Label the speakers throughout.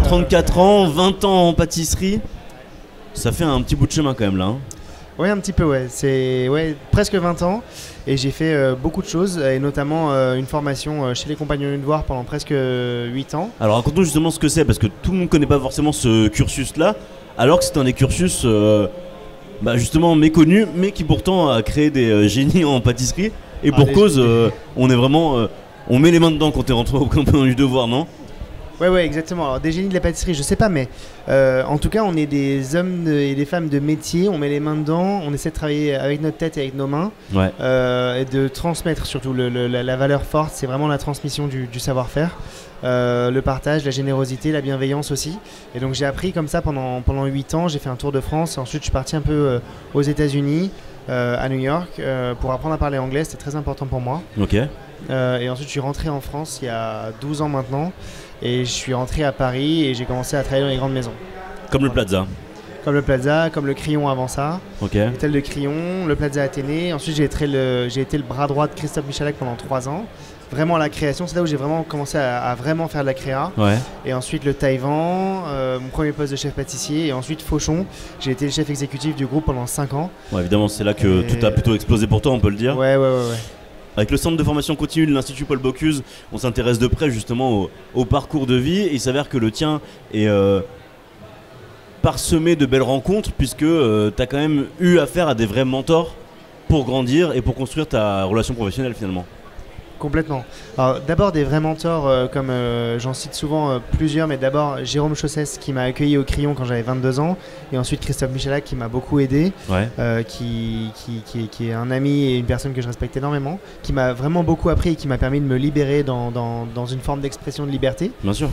Speaker 1: 34 ans, 20 ans en pâtisserie. Ça fait un petit bout de chemin quand même là. Hein.
Speaker 2: Ouais, un petit peu, ouais. C'est presque 20 ans. Et j'ai fait beaucoup de choses, et notamment une formation chez les Compagnons du Devoir pendant presque 8 ans.
Speaker 1: Alors raconte-nous justement ce que c'est, parce que tout le monde ne connaît pas forcément ce cursus-là, alors que c'est un des cursus justement méconnu, mais qui pourtant a créé des génies en pâtisserie. Et pour cause, on est vraiment... on met les mains dedans quand t'es rentré au Compagnons du Devoir, non ?
Speaker 2: Ouais, exactement. Alors, des génies de la pâtisserie, je sais pas, mais en tout cas, on est des hommes et des femmes de métier, on met les mains dedans, on essaie de travailler avec notre tête et avec nos mains, et de transmettre surtout la valeur forte, c'est vraiment la transmission du savoir-faire, le partage, la générosité, la bienveillance aussi. Et donc, j'ai appris comme ça pendant 8 ans, j'ai fait un tour de France, ensuite, je suis parti un peu aux États-Unis, à New York, pour apprendre à parler anglais, c'était très important pour moi.
Speaker 1: Ok.
Speaker 2: Et ensuite, je suis rentré en France il y a 12 ans maintenant. Et je suis rentré à Paris et j'ai commencé à travailler dans les grandes maisons.
Speaker 1: Comme le Plaza.
Speaker 2: Comme le Plaza, comme le Crillon avant ça.
Speaker 1: Ok.
Speaker 2: L'hôtel de Crillon, le Plaza Athénée. Ensuite, j'ai été le bras droit de Christophe Michalak pendant 3 ans. Vraiment la création, c'est là où j'ai vraiment commencé à vraiment faire de la créa.
Speaker 1: Ouais.
Speaker 2: Et ensuite le Taïwan, mon premier poste de chef pâtissier. Et ensuite Fauchon, j'ai été le chef exécutif du groupe pendant 5 ans.
Speaker 1: Ouais, évidemment, c'est là que tout a plutôt explosé pour toi, on peut le dire.
Speaker 2: Ouais.
Speaker 1: Avec le centre de formation continue de l'Institut Paul Bocuse, on s'intéresse de près justement au parcours de vie, et il s'avère que le tien est parsemé de belles rencontres, puisque tu as quand même eu affaire à des vrais mentors pour grandir et pour construire ta relation professionnelle finalement.
Speaker 2: Complètement. Alors, d'abord des vrais mentors, comme j'en cite souvent plusieurs, mais d'abord Jérôme Chaussès qui m'a accueilli au Crillon quand j'avais 22 ans, et ensuite Christophe Michalak qui m'a beaucoup aidé, qui est un ami et une personne que je respecte énormément, qui m'a vraiment beaucoup appris et qui m'a permis de me libérer dans une forme d'expression de liberté.
Speaker 1: Bien sûr.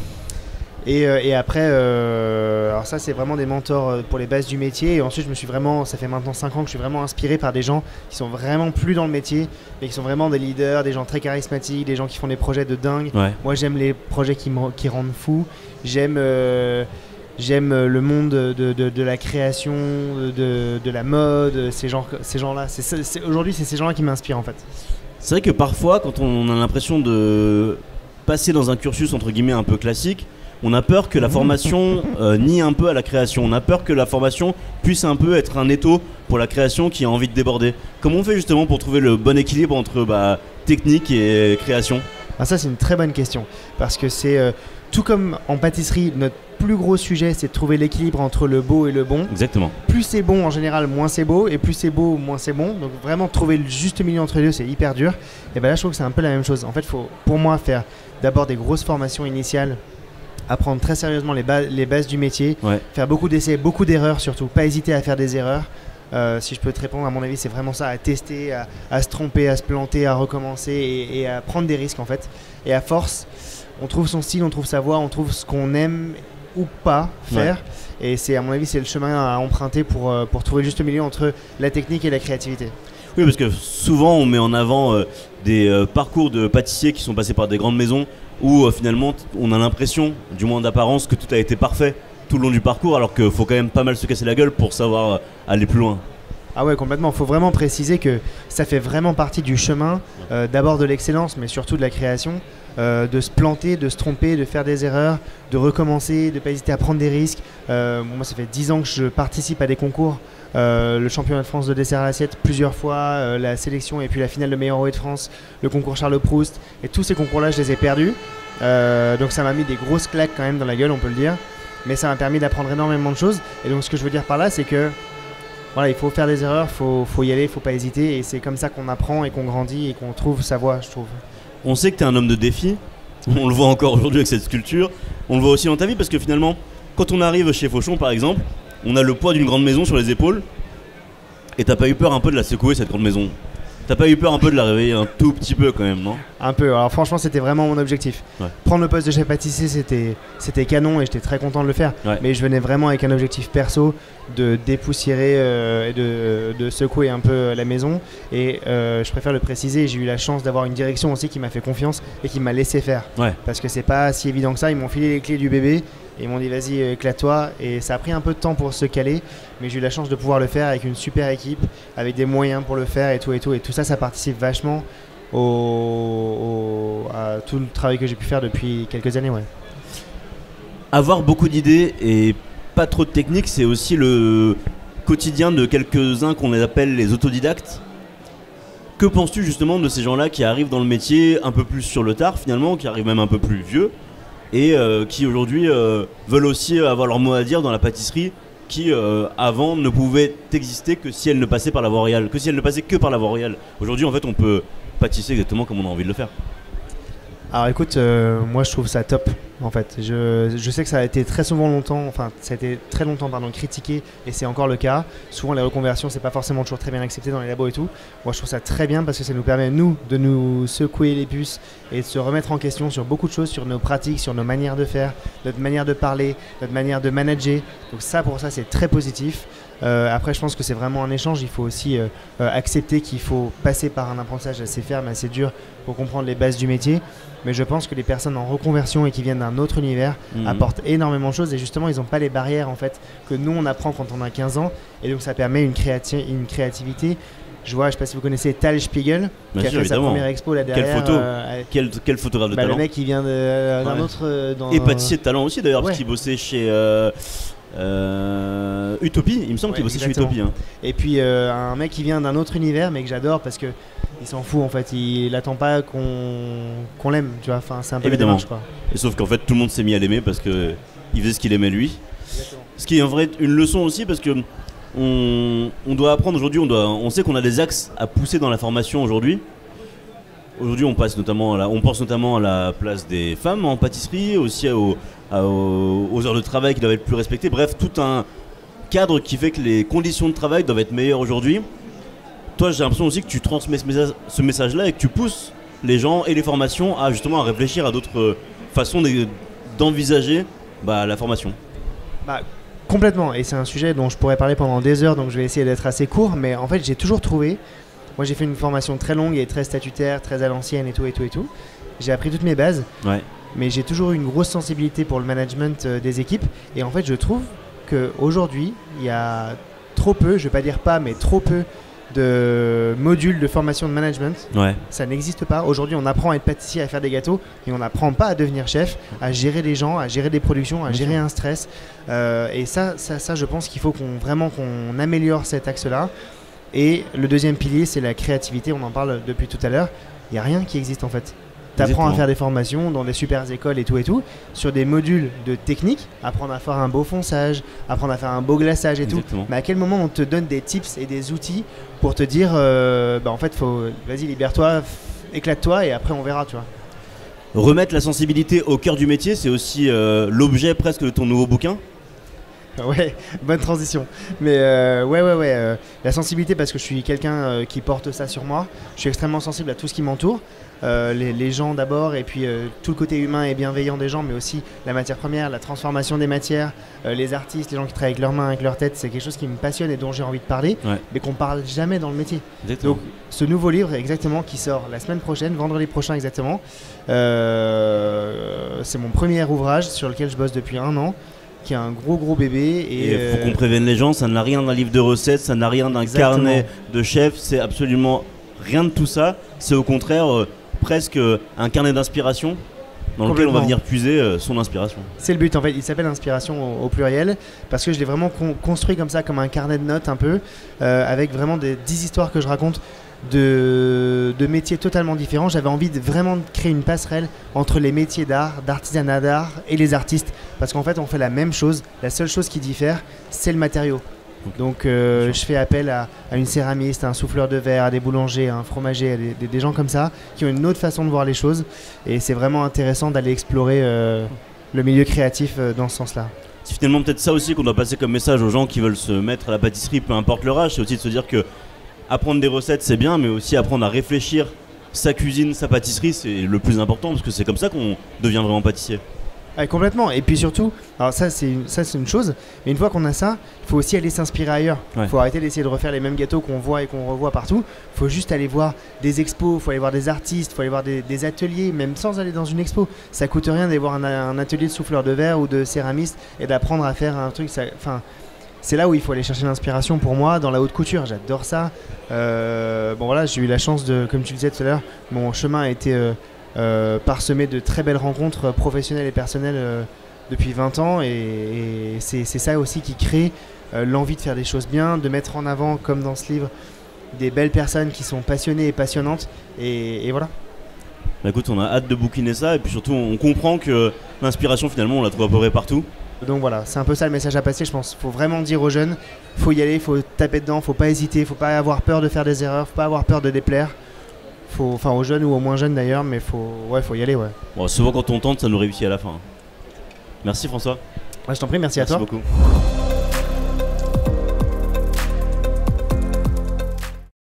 Speaker 2: Et après, alors ça c'est vraiment des mentors pour les bases du métier. Et ensuite ça fait maintenant 5 ans que je suis vraiment inspiré par des gens qui sont vraiment plus dans le métier, mais qui sont vraiment des leaders, des gens très charismatiques, des gens qui font des projets de dingue. Ouais. Moi j'aime les projets qui rendent fou. J'aime le monde de la création, de la mode, ces gens-là. Aujourd'hui c'est ces gens-là qui m'inspirent en fait.
Speaker 1: C'est vrai que parfois quand on a l'impression de passer dans un cursus entre guillemets un peu classique, on a peur que la formation nie un peu à la création. On a peur que la formation puisse un peu être un étau pour la création qui a envie de déborder. Comment on fait justement pour trouver le bon équilibre entre technique et création ?
Speaker 2: Ah, ça c'est une très bonne question. Parce que c'est tout comme en pâtisserie, notre plus gros sujet c'est de trouver l'équilibre entre le beau et le bon.
Speaker 1: Exactement.
Speaker 2: Plus c'est bon en général, moins c'est beau. Et plus c'est beau, moins c'est bon. Donc vraiment trouver le juste milieu entre les deux, c'est hyper dur. Et là je trouve que c'est un peu la même chose. En fait il faut pour moi faire d'abord des grosses formations initiales, apprendre très sérieusement les bases du métier, faire beaucoup d'essais, beaucoup d'erreurs surtout, pas hésiter à faire des erreurs. Si je peux te répondre, à mon avis c'est vraiment ça, à tester, à se tromper, à se planter, à recommencer et à prendre des risques en fait. Et à force, on trouve son style, on trouve sa voie, on trouve ce qu'on aime ou pas faire. Et c'est, à mon avis c'est le chemin à emprunter pour trouver le juste milieu entre la technique et la créativité.
Speaker 1: Oui, parce que souvent on met en avant des parcours de pâtissiers qui sont passés par des grandes maisons où finalement on a l'impression, du moins d'apparence, que tout a été parfait tout le long du parcours, alors qu'il faut quand même pas mal se casser la gueule pour savoir aller plus loin.
Speaker 2: Ah ouais, complètement. Il faut vraiment préciser que ça fait vraiment partie du chemin, d'abord de l'excellence, mais surtout de la création, de se planter, de se tromper, de faire des erreurs, de recommencer, de ne pas hésiter à prendre des risques. Moi, ça fait 10 ans que je participe à des concours. Le championnat de France de dessert à l'assiette plusieurs fois, la sélection et puis la finale de meilleur rouet de France, le concours Charles Proust, et tous ces concours-là je les ai perdus, donc ça m'a mis des grosses claques quand même dans la gueule, on peut le dire, mais ça m'a permis d'apprendre énormément de choses. Et donc ce que je veux dire par là c'est que voilà, il faut faire des erreurs, faut y aller, faut pas hésiter, et c'est comme ça qu'on apprend et qu'on grandit et qu'on trouve sa voie, je trouve.
Speaker 1: On sait que tu es un homme de défi, on le voit encore aujourd'hui avec cette sculpture, on le voit aussi dans ta vie, parce que finalement quand on arrive chez Fauchon par exemple, on a le poids d'une grande maison sur les épaules, et t'as pas eu peur un peu de la secouer cette grande maison ? T'as pas eu peur un peu de la réveiller un tout petit peu quand même, non ?
Speaker 2: Un peu, alors franchement c'était vraiment mon objectif. Prendre le poste de chef pâtissier c'était canon et j'étais très content de le faire, mais je venais vraiment avec un objectif perso de dépoussiérer et de secouer un peu la maison, et je préfère le préciser, j'ai eu la chance d'avoir une direction aussi qui m'a fait confiance et qui m'a laissé faire, parce que c'est pas si évident que ça. Ils m'ont filé les clés du bébé et ils m'ont dit vas-y éclate-toi, et ça a pris un peu de temps pour se caler, mais j'ai eu la chance de pouvoir le faire avec une super équipe, avec des moyens pour le faire et tout, et tout ça participe vachement à tout le travail que j'ai pu faire depuis quelques années.
Speaker 1: avoir beaucoup d'idées et pas trop de technique, c'est aussi le quotidien de quelques-uns qu'on appelle les autodidactes. Que penses-tu justement de ces gens-là qui arrivent dans le métier un peu plus sur le tard finalement, qui arrivent même un peu plus vieux et qui aujourd'hui veulent aussi avoir leur mot à dire dans la pâtisserie qui avant ne pouvait exister que si elle ne passait par la voie royale, que si elle ne passait que par la voie royale. Aujourd'hui en fait on peut pâtisser exactement comme on a envie de le faire.
Speaker 2: Alors écoute, moi je trouve ça top en fait. Je sais que ça a été très longtemps critiqué et c'est encore le cas. Souvent les reconversions c'est pas forcément toujours très bien accepté dans les labos et tout. Moi je trouve ça très bien parce que ça nous permet nous de nous secouer les puces et de se remettre en question sur beaucoup de choses, sur nos pratiques, sur nos manières de faire, notre manière de parler, notre manière de manager. Donc ça pour ça c'est très positif. Après je pense que c'est vraiment un échange, il faut aussi accepter qu'il faut passer par un apprentissage assez ferme, assez dur pour comprendre les bases du métier. Mais je pense que les personnes en reconversion et qui viennent d'un autre univers apportent énormément de choses et justement ils n'ont pas les barrières en fait que nous on apprend quand on a 15 ans et donc ça permet une créativité. Je sais pas si vous connaissez Tal Spiegel qui a fait sa première expo là derrière.
Speaker 1: Quel photographe de talent.
Speaker 2: Le mec il vient d'un autre
Speaker 1: et pâtissier de talent aussi d'ailleurs parce qu'il bossait chez Utopie, il me semble qu'il bossait chez Utopie. Hein.
Speaker 2: Et puis un mec qui vient d'un autre univers mais que j'adore parce que il s'en fout en fait, il attend pas qu'on l'aime, tu vois, enfin c'est un peu la démarche quoi.
Speaker 1: Et sauf qu'en fait tout le monde s'est mis à l'aimer parce que il faisait ce qu'il aimait lui. Exactement. Ce qui est en vrai une leçon aussi parce que on doit apprendre aujourd'hui, on sait qu'on a des axes à pousser dans la formation aujourd'hui. Aujourd'hui on pense notamment à la place des femmes en pâtisserie, aussi aux heures de travail qui doivent être plus respectées, bref tout un cadre qui fait que les conditions de travail doivent être meilleures aujourd'hui. Toi, j'ai l'impression aussi que tu transmets ce message-là et que tu pousses les gens et les formations à justement à réfléchir à d'autres façons d'envisager la formation.
Speaker 2: Complètement, et c'est un sujet dont je pourrais parler pendant des heures, donc je vais essayer d'être assez court, mais en fait j'ai toujours trouvé, moi j'ai fait une formation très longue et très statutaire, très à l'ancienne et tout. J'ai appris toutes mes bases, mais j'ai toujours eu une grosse sensibilité pour le management des équipes, et en fait je trouve qu'aujourd'hui il y a trop peu, je vais pas dire pas, mais trop peu de modules de formation de management. Ça n'existe pas. Aujourd'hui, on apprend à être pâtissier, à faire des gâteaux, et on n'apprend pas à devenir chef, à gérer des gens, à gérer des productions, à gérer un stress. Et ça, je pense qu'il faut qu'on améliore cet axe-là. Et le deuxième pilier, c'est la créativité. On en parle depuis tout à l'heure. Il n'y a rien qui existe en fait. Tu apprends à faire des formations dans des super écoles et tout, sur des modules de technique, apprendre à faire un beau fonçage, apprendre à faire un beau glaçage et tout. Mais à quel moment on te donne des tips et des outils pour te dire, en fait, vas-y, libère-toi, éclate-toi et après on verra, tu vois.
Speaker 1: Remettre la sensibilité au cœur du métier, c'est aussi l'objet presque de ton nouveau bouquin.
Speaker 2: Ouais, bonne transition. Mais la sensibilité parce que je suis quelqu'un qui porte ça sur moi. Je suis extrêmement sensible à tout ce qui m'entoure. Les gens d'abord et puis tout le côté humain et bienveillant des gens, mais aussi la matière première, la transformation des matières, les artistes, les gens qui travaillent avec leurs mains, avec leur tête, c'est quelque chose qui me passionne et dont j'ai envie de parler, mais qu'on parle jamais dans le métier. Exactement. Donc ce nouveau livre exactement qui sort la semaine prochaine, vendredi prochain exactement, c'est mon premier ouvrage sur lequel je bosse depuis 1 an, qui est un gros bébé.
Speaker 1: Et faut qu'on prévienne les gens, ça n'a rien d'un livre de recettes, ça n'a rien d'un carnet de chef, c'est absolument rien de tout ça, c'est au contraire presque un carnet d'inspiration dans lequel on va venir puiser son inspiration.
Speaker 2: C'est le but en fait, il s'appelle Inspiration au pluriel parce que je l'ai vraiment construit comme ça, comme un carnet de notes un peu, avec vraiment 10 histoires que je raconte de métiers totalement différents. J'avais envie de vraiment créer une passerelle entre les métiers d'art, d'artisanat d'art et les artistes parce qu'en fait on fait la même chose, la seule chose qui diffère c'est le matériau. Donc je fais appel à une céramiste, à un souffleur de verre, à des boulangers, à un fromager, à des gens comme ça qui ont une autre façon de voir les choses et c'est vraiment intéressant d'aller explorer le milieu créatif dans ce sens-là.
Speaker 1: C'est finalement peut-être ça aussi qu'on doit passer comme message aux gens qui veulent se mettre à la pâtisserie, peu importe leur âge, c'est aussi de se dire que apprendre des recettes c'est bien, mais aussi apprendre à réfléchir sa cuisine, sa pâtisserie c'est le plus important parce que c'est comme ça qu'on devient vraiment pâtissier.
Speaker 2: Ouais, complètement. Et puis surtout, alors ça c'est une chose, mais une fois qu'on a ça, il faut aussi aller s'inspirer ailleurs. Il faut arrêter d'essayer de refaire les mêmes gâteaux qu'on voit et qu'on revoit partout. Il faut juste aller voir des expos, il faut aller voir des artistes, il faut aller voir des ateliers, même sans aller dans une expo. Ça coûte rien d'aller voir un atelier de souffleur de verre ou de céramiste et d'apprendre à faire un truc. C'est là où il faut aller chercher l'inspiration pour moi, dans la haute couture. J'adore ça. J'ai eu la chance de, comme tu le disais tout à l'heure, mon chemin a été parsemé de très belles rencontres professionnelles et personnelles depuis 20 ans et c'est ça aussi qui crée l'envie de faire des choses bien, de mettre en avant, comme dans ce livre, des belles personnes qui sont passionnées et passionnantes et voilà.
Speaker 1: Bah écoute, on a hâte de bouquiner ça et puis surtout on comprend que l'inspiration finalement on la trouve à peu près partout.
Speaker 2: Donc voilà, c'est un peu ça le message à passer, je pense. Faut vraiment dire aux jeunes, faut y aller, faut taper dedans, faut pas hésiter, faut pas avoir peur de faire des erreurs, faut pas avoir peur de déplaire. Enfin aux jeunes ou aux moins jeunes d'ailleurs, mais faut y aller, ouais.
Speaker 1: Bon, souvent quand on tente, ça nous réussit à la fin. Merci François.
Speaker 2: Ouais, je t'en prie, merci à toi.
Speaker 1: Merci beaucoup.